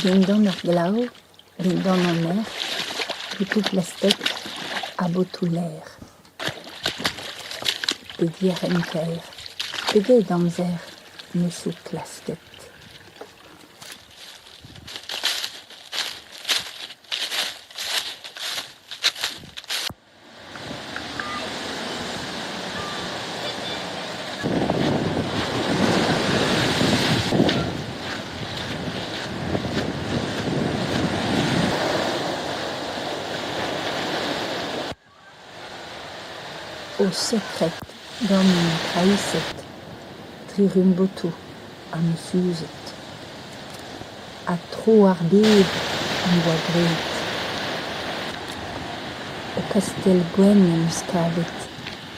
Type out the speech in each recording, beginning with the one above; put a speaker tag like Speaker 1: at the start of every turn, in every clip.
Speaker 1: Dindan ur glav, dindan an er, boutou plastek a boutou l'air. Dedier enkaer, peget amzer, nesou klasket. O sekret gant min traizet, tri rumbotou am suzet. A tro ar bed am boa gret. O kastel gwen em eus kavet,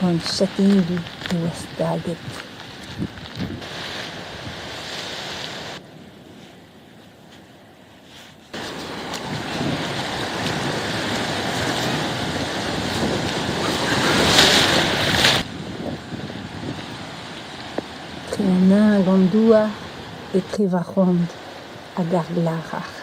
Speaker 1: gant chatennoù e oas daget. Tre an gant douar e tre va c'hoant hag ar glarac'h.